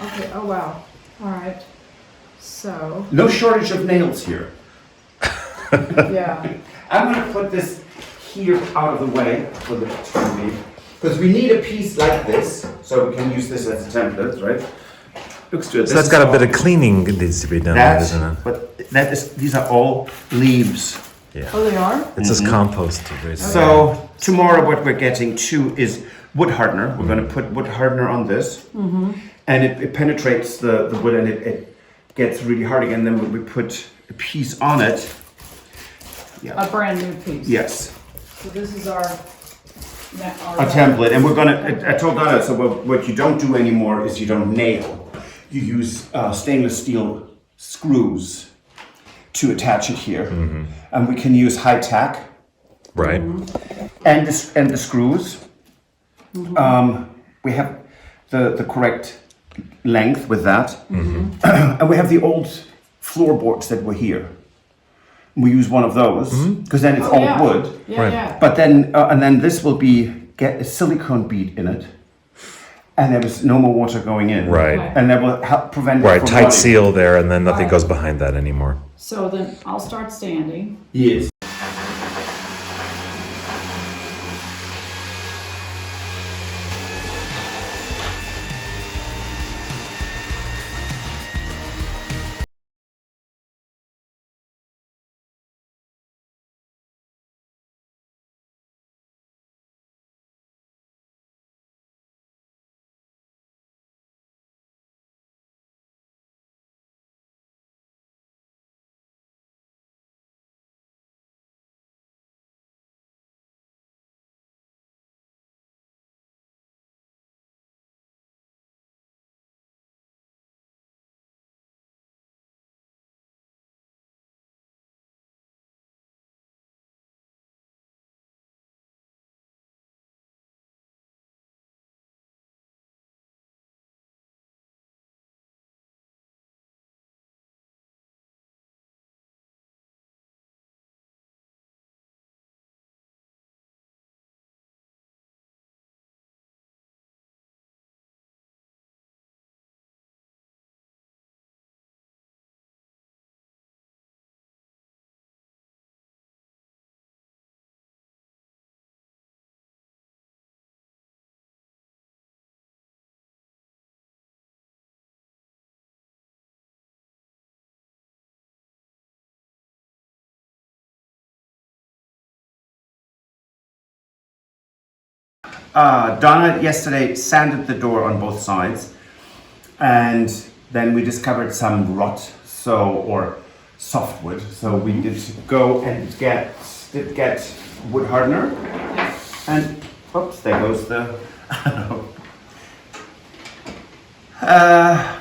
Okay, oh wow. All right. So, No shortage of nails here. yeah. I'm gonna put this here out of the way for the TV, because we need a piece like this, so we can use this as a template, right? Looks good. So that's got a bit of cleaning that needs to be done, doesn't it? But that is, these are all leaves. Yeah. Oh, they are? It's just compost. Basically. So tomorrow what we're getting to is wood hardener. We're going to put wood hardener on this, and it penetrates the wood, and it gets really hard again. Then we put a piece on it. A brand new piece. Yes, So this is our a template, and we're gonna. I told Donna, so what you don't do anymore is you don't nail. You use stainless steel screws to attach it here, and we can use high tack. Right. And the screws. We have the correct length with that, and we have the old floorboards that were here. We use one of those because then it's old wood. Yeah, Right. yeah. But then this will get a silicone bead in it, and there is no more water going in. Right. Okay. And that will help prevent it Right. from Tight rotting. seal there, and then nothing Right. goes behind that anymore. So then I'll start standing. Yes. Donna yesterday sanded the door on both sides, and then we discovered some rot, or softwood. So we did go and get wood hardener, and oops, there goes the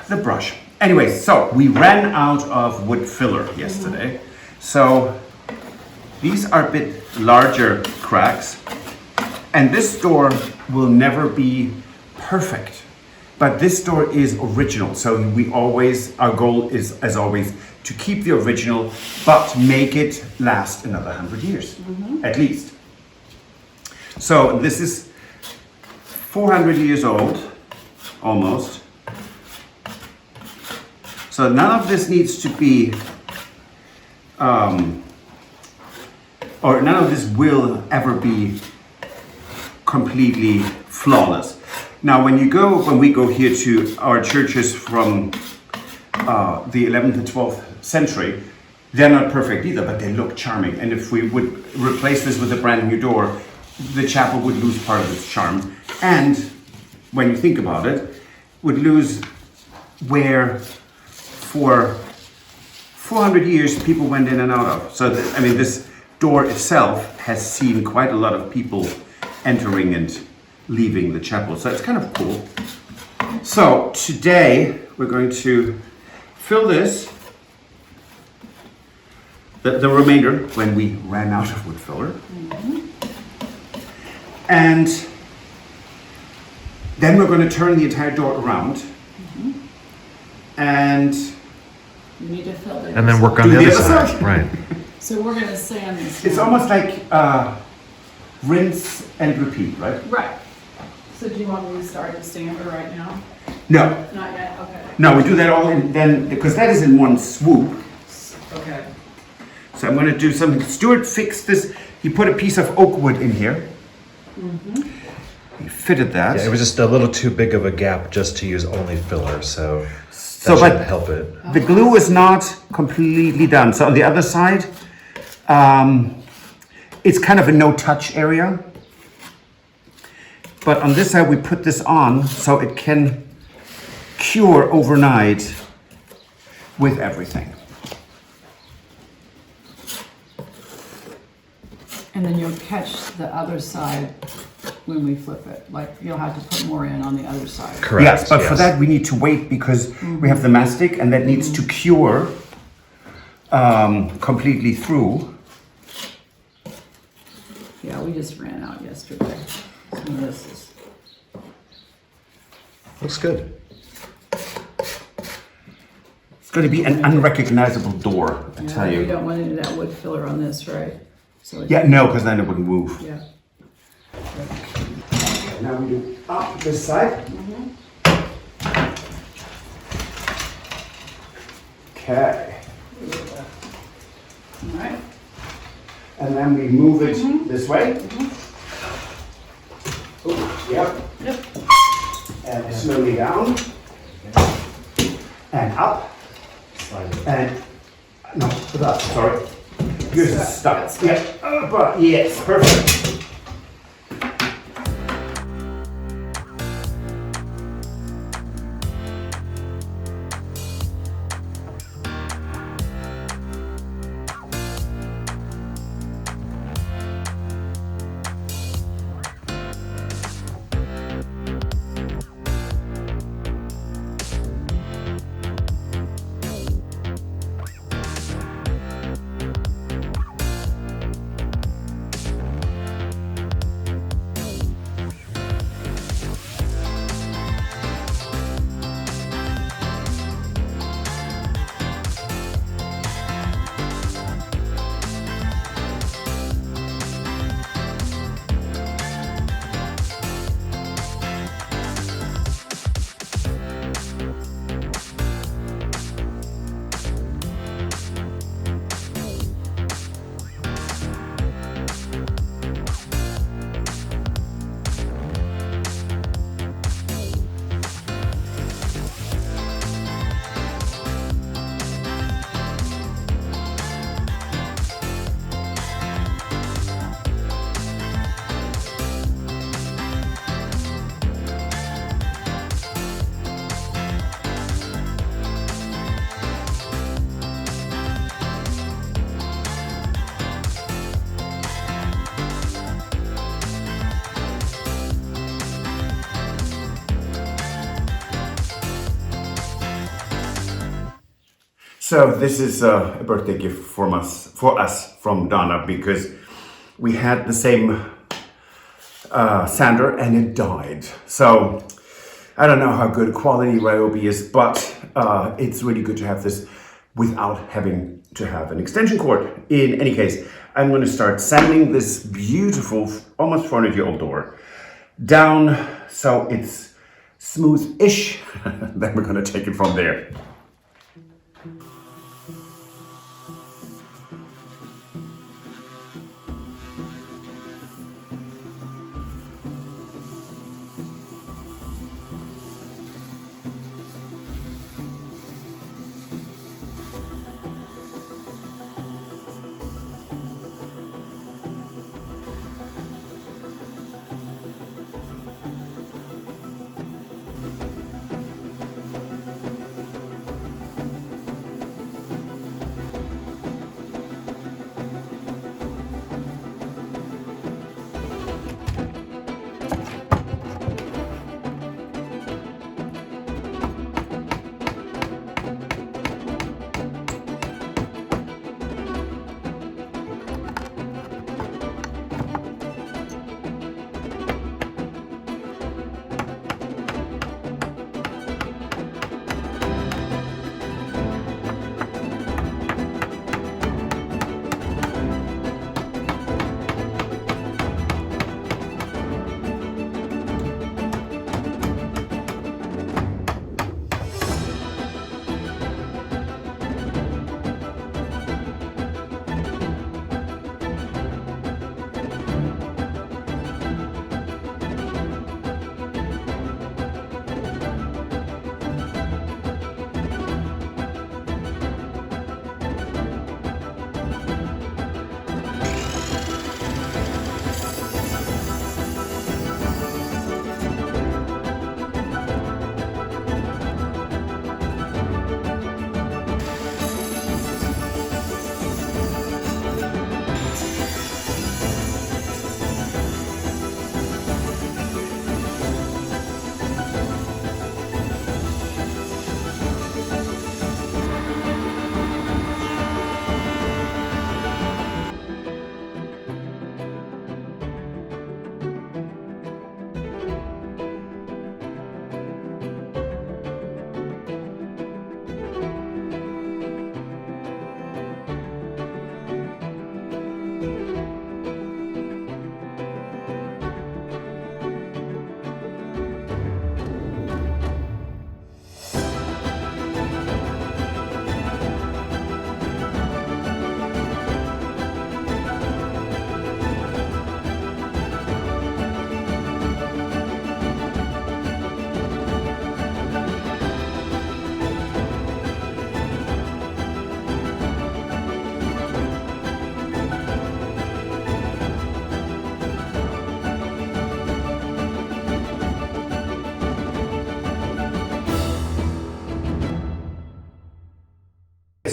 the brush. Anyway, so we ran out of wood filler yesterday. So these are a bit larger cracks. And this door will never be perfect, but this door is original. So our goal is, as always, to keep the original, but make it last another 100 years, at least. So this is 400 years old, almost. So none of this needs to be, or none of this will ever be completely flawless. Now, when we go here to our churches from the 11th and 12th century, they're not perfect either, but they look charming. And if we would replace this with a brand new door, the chapel would lose part of its charm. And when you think about it, would lose where for 400 years people went in and out of. So, this door itself has seen quite a lot of people entering and leaving the chapel. So it's kind of cool. So today we're going to fill this, the remainder when we ran out of wood filler. And then we're going to turn the entire door around. And You need to fill it. And then work on Do the the other other side. side. Right. So we're gonna sand this. it's now. almost like rinse and repeat, right? Right. So do you want me to start the sander right now? No, Not yet, okay. no, we do that all in then, because that is in one swoop. Okay. So I'm going to do something. Stuart fixed this. He put a piece of oak wood in here. He fitted that. Yeah, it was just a little too big of a gap just to use only filler, so that So, should but- help it. The glue is not completely done. So on the other side, it's kind of a no-touch area. But on this side, we put this on so it can cure overnight with everything. And then you'll catch the other side when we flip it. Like you'll have to put more in on the other side. Correct. Yes, but for that we need to wait because we have the mastic and that needs to cure completely through. Yeah, we just ran out yesterday. Some of this is. Looks good. It's going to be an unrecognizable door, I tell You you. don't want any of that wood filler on this, right? So it- Yeah, no, because then it wouldn't move. Yeah. Now we do up this side. Okay. All right. And then we move it this way. Oh, yep. Yep. And slowly down. And up. And no, put up, sorry. Yours is stuck. Yeah. But yes, perfect. So this is a birthday gift for us from Donna because we had the same sander and it died. So I don't know how good quality Ryobi is, but it's really good to have this without having to have an extension cord. In any case, I'm going to start sanding this beautiful, almost 400-year-old door down so it's smooth-ish. Then we're going to take it from there.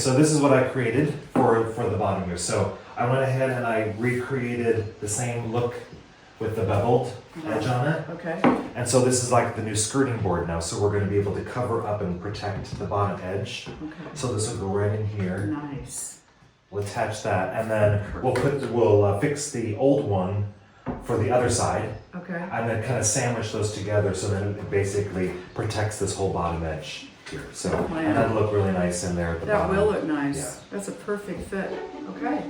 so this is what I created for the bottom here. So I went ahead and I recreated the same look with the beveled edge on it. Okay. And so this is like the new skirting board now. So we're going to be able to cover up and protect the bottom edge. Okay. So this will go right in here. Nice. We'll attach that, and then we'll fix the old one for the other side, Okay. and then kind of sandwich those together so that it basically protects this whole bottom edge here. So and that'll look really nice in there at the That bottom. will look nice. Yeah. That's a perfect fit. Okay.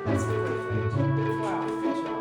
That's perfect. Wow, good job.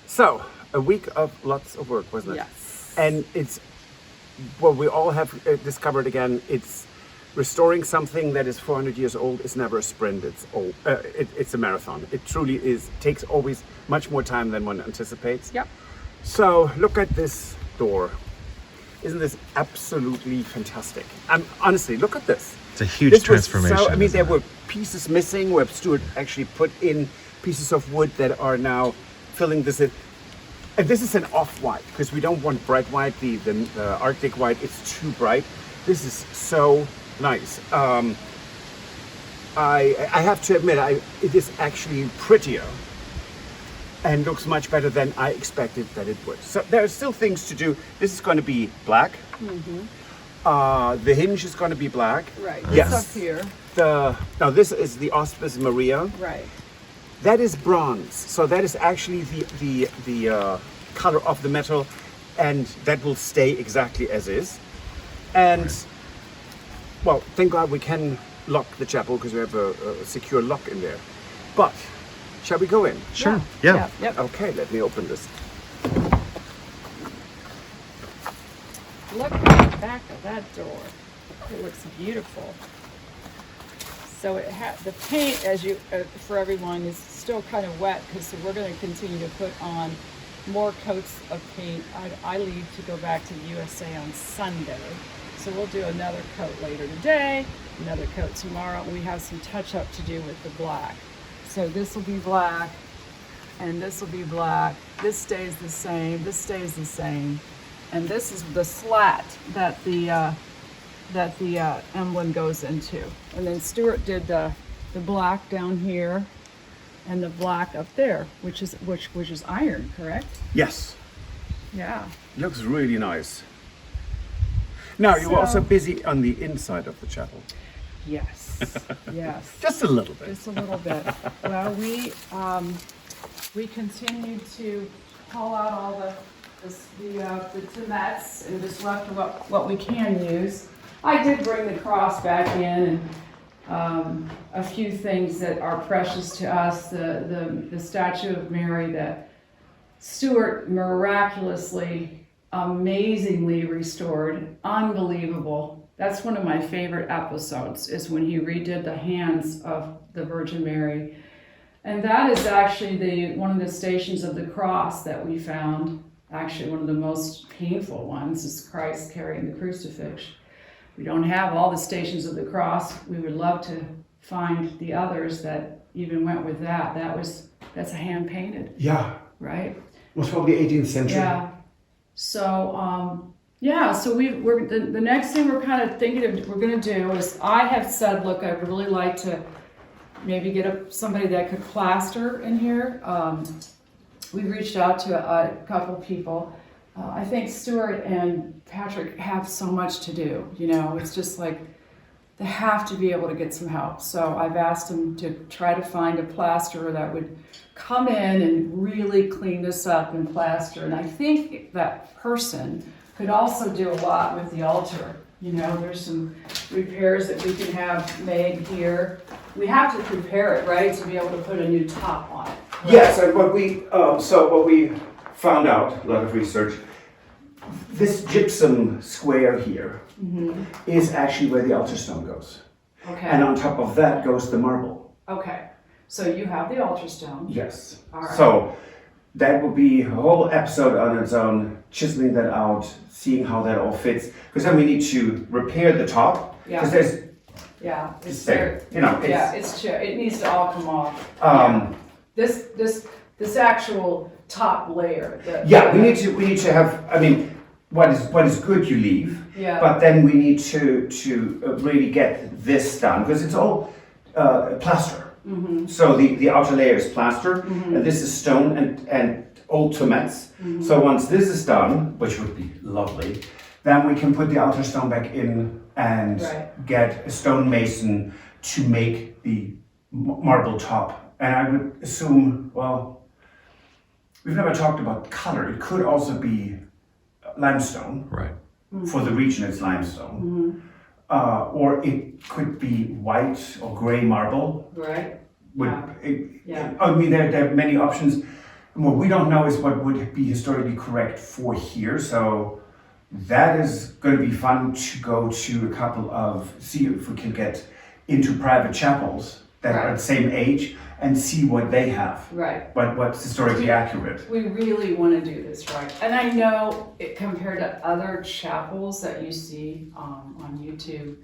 So, a week of lots of work, wasn't it? Yes. And it's what we all have discovered again, it's restoring something that is 400 years old is never a sprint. It's a marathon. It truly is. Takes always much more time than one anticipates. Yep. So look at this door. Isn't this absolutely fantastic? Honestly, look at this. It's a huge This was transformation. So, I mean, isn't there it? were pieces missing where Stuart actually put in pieces of wood that are now filling this in. And this is an off-white because we don't want bright white, the Arctic white. It's too bright. This is so nice. I have to admit, it is actually prettier and looks much better than I expected that it would. So there are still things to do. This is going to be black. The hinge is going to be black. Right. Yes. It's up here. Now this is the Auspice Maria. Right. That is bronze. So that is actually the color of the metal, and that will stay exactly as is. And well, thank God we can lock the chapel because we have a secure lock in there. But shall we go in? Sure. Yeah. Yep. Okay, let me open this. Look at the back of that door. It looks beautiful. So it the paint, as you for everyone, is still kind of wet because we're going to continue to put on more coats of paint. I leave to go back to the USA on Sunday, so we'll do another coat later today, another coat tomorrow. We have some touch up to do with the black. So this will be black, and this will be black. This stays the same. This stays the same. And this is the slat that the emblem goes into. And then Stuart did the black down here and the black up there, which is iron, correct? Yes, Yeah. looks really nice. Now you're So- also busy on the inside of the chapel. Yes. Yes. Just a little bit. Just a little bit. Well, we continue to call out all the mats and just left what we can use. I did bring the cross back in and a few things that are precious to us. The statue of Mary that Stuart miraculously, amazingly restored. Unbelievable. That's one of my favorite episodes, is when he redid the hands of the Virgin Mary. And that is actually one of the stations of the cross that we found. Actually, one of the most painful ones is Christ carrying the crucifix. We don't have all the stations of the cross. We would love to find the others that even went with that. That's a hand painted, Yeah, right? was probably 18th century. Yeah. So so we're the next thing we're kind of thinking of we're going to do is, I have said, look, I'd really like to maybe get somebody that could plaster in here. We reached out to a couple people. I think Stuart and Patrick have so much to do. You know, it's just like they have to be able to get some help. So I've asked them to try to find a plasterer that would come in and really clean this up and plaster. And I think that person could also do a lot with the altar. You know, there's some repairs that we can have made here. We have to prepare it, right, to be able to put a new top on it. Yes, and what we found out, a lot of research, this gypsum square here is actually where the altar stone goes. Okay. And on top of that goes the marble. Okay. So you have the altar stone. Yes. All right. So that will be a whole episode on its own, chiseling that out, seeing how that all fits. Because then we need to repair the top. Yeah. Because there's, Yeah. It's there, you know, it needs to all come off. um, This actual top layer. we need to have, I mean, what is good you leave. Yeah. But then we need to really get this done because it's all plaster. Mm-hmm. So the outer layer is plaster, and this is stone and old tomates. So once this is done, which would be lovely, then we can put the outer stone back in and get a stonemason to make the marble top. And I would assume, well, we've never talked about color. It could also be limestone. Right. For the region, it's limestone. Or it could be white or gray marble. Right. I mean, there are many options. What we don't know is what would be historically correct for here. So that is going to be fun to go to a couple of, see if we can get into private chapels that are Right. the same age and see what they have, Right. what's historically accurate. We really want to do this right. And I know it compared to other chapels that you see on YouTube,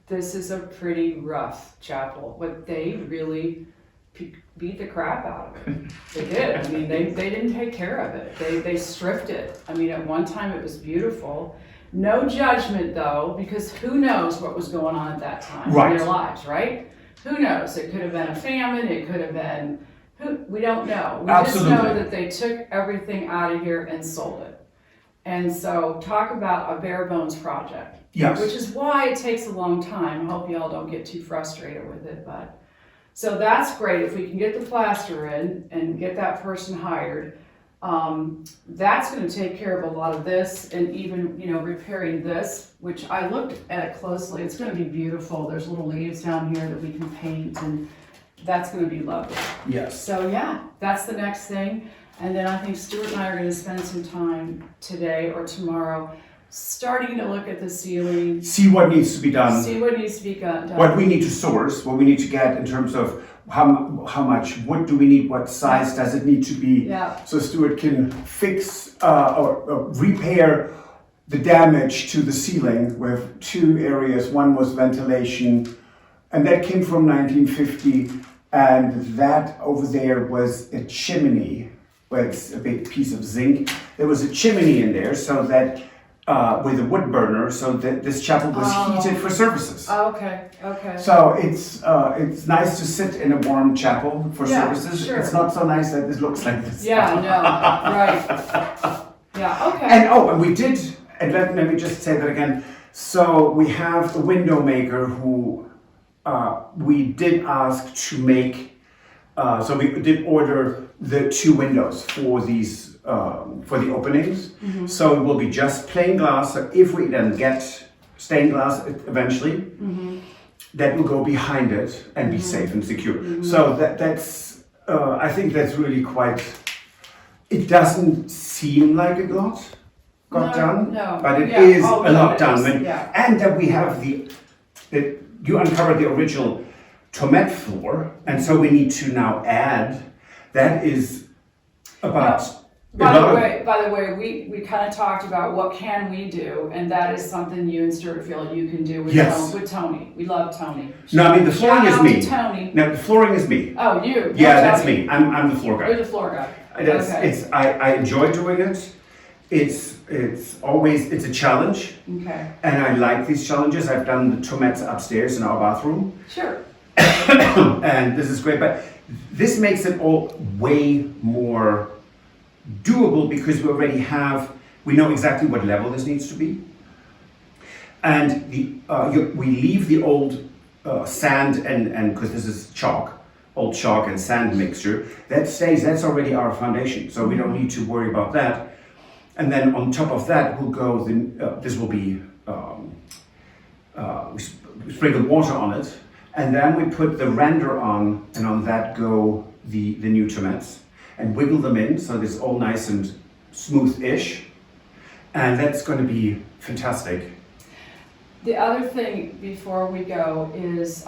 this is a pretty rough chapel, but they really beat the crap out of it. They did. I mean, they didn't take care of it. They stripped it. I mean, at one time it was beautiful. No judgment though, because who knows what was going on at that time Right. in their lives, right? Who knows? It could have been a famine. It could have been, we don't know. We Absolutely. just know that they took everything out of here and sold it. And so talk about a bare bones project. Yes. Which is why it takes a long time. I hope y'all don't get too frustrated with it, but. So that's great. If we can get the plaster in and get that person hired, that's gonna take care of a lot of this and even, repairing this, which I looked at it closely. It's gonna be beautiful. There's little leaves down here that we can paint and that's gonna be lovely. Yes. So yeah, that's the next thing. And then I think Stuart and I are gonna spend some time today or tomorrow starting to look at the ceiling, See what needs to be done. see what needs to be done. What we need to source, what we need to get in terms of how much wood do we need, what size does it need to be, Yeah. so Stuart can fix or repair the damage to the ceiling. We have two areas. One was ventilation, and that came from 1950, and that over there was a chimney, where it's a big piece of zinc. There was a chimney in there, so that with a wood burner, so that this chapel was heated for services. Okay, okay. So it's nice to sit in a warm chapel for Yeah, services. sure. It's not so nice that this looks like this. Yeah, no, right. Yeah, okay. And we did, and let me just say that again. So we have a window maker who we did ask to make. So we did order the two windows for these for the openings. Mm-hmm. So it will be just plain glass. So if we then get stained glass eventually, Mm-hmm. that will go behind it and be safe and secure. Mm-hmm. So that's I think that's really quite. It doesn't seem like a lot got done, no. but it Yeah. is Oh, a no, lot it done. is. And, Yeah. and that we have that you uncovered the original tomate floor, and so we need to now add. That is about. By the way, we kind of talked about what can we do, and that is something you and Stuart feel you can do with, Yes. with Tony. We love Tony. No, I mean the flooring Shout is out me. to Tony. No, the flooring is me. Oh, you? Yeah, You're that's Tony. me. I'm the floor guy. You're the floor guy. Okay. I enjoy doing it. It's a challenge, Okay. and I like these challenges. I've done the tomates upstairs in our bathroom, Sure. and this is great. But this makes it all way more doable because we know exactly what level this needs to be, and we leave the old sand and because this is old chalk and sand mixture that stays. That's already our foundation, so we don't need to worry about that. And then on top of that will go this will be we sprinkle water on it, and then we put the render on, and on that go the new tomatoes and wiggle them in so it's all nice and smooth-ish, and that's going to be fantastic. The other thing before we go is,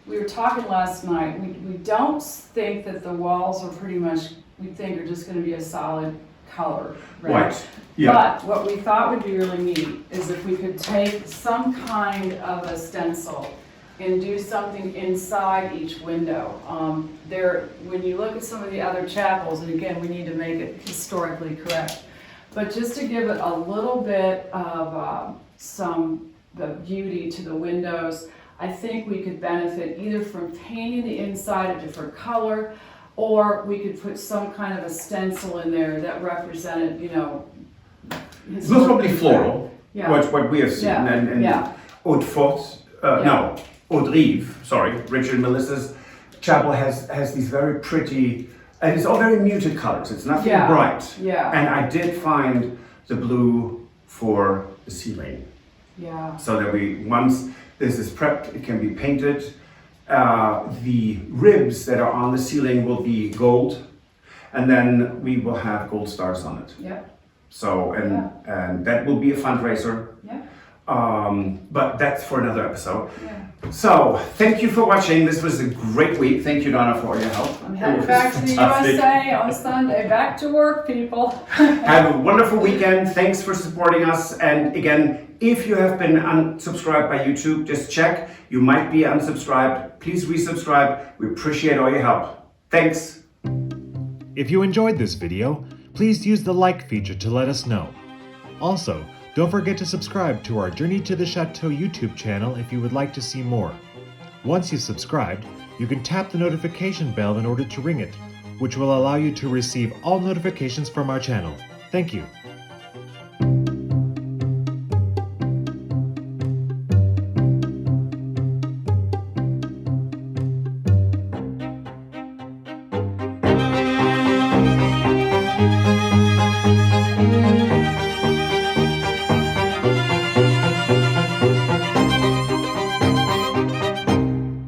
we were talking last night, we don't think that the walls are pretty much, we think are just gonna be a solid color, right? Right. Yeah. But what we thought would be really neat is if we could take some kind of a stencil and do something inside each window. When you look at some of the other chapels, and again, we need to make it historically correct, but just to give it a little bit of the beauty to the windows, I think we could benefit either from painting the inside a different color, or we could put some kind of a stencil in there that represented, It's most probably floral, Yeah. what we have seen, Yeah, and yeah. Haute Forte, Haute-Rive, sorry, Richard and Melissa's chapel has these very pretty, and it's all very muted colors. It's nothing Yeah, bright. yeah. And I did find the blue for the ceiling, Yeah. so that once this is prepped, it can be painted. The ribs that are on the ceiling will be gold, and then we will have gold stars on it. Yep. So, and that will be a fundraiser. Yeah. But that's for another episode. Yeah. So, thank you for watching. This was a great week. Thank you, Donna, for your help. I'm It heading was back to the fantastic. USA on Sunday. Back to work, people. Have a wonderful weekend. Thanks for supporting us. And again, if you have been unsubscribed by YouTube, just check. You might be unsubscribed. Please resubscribe. We appreciate all your help. Thanks. If you enjoyed this video, please use the like feature to let us know. Also, don't forget to subscribe to our Journey to the Chateau YouTube channel if you would like to see more. Once you've subscribed, you can tap the notification bell in order to ring it, which will allow you to receive all notifications from our channel. Thank you.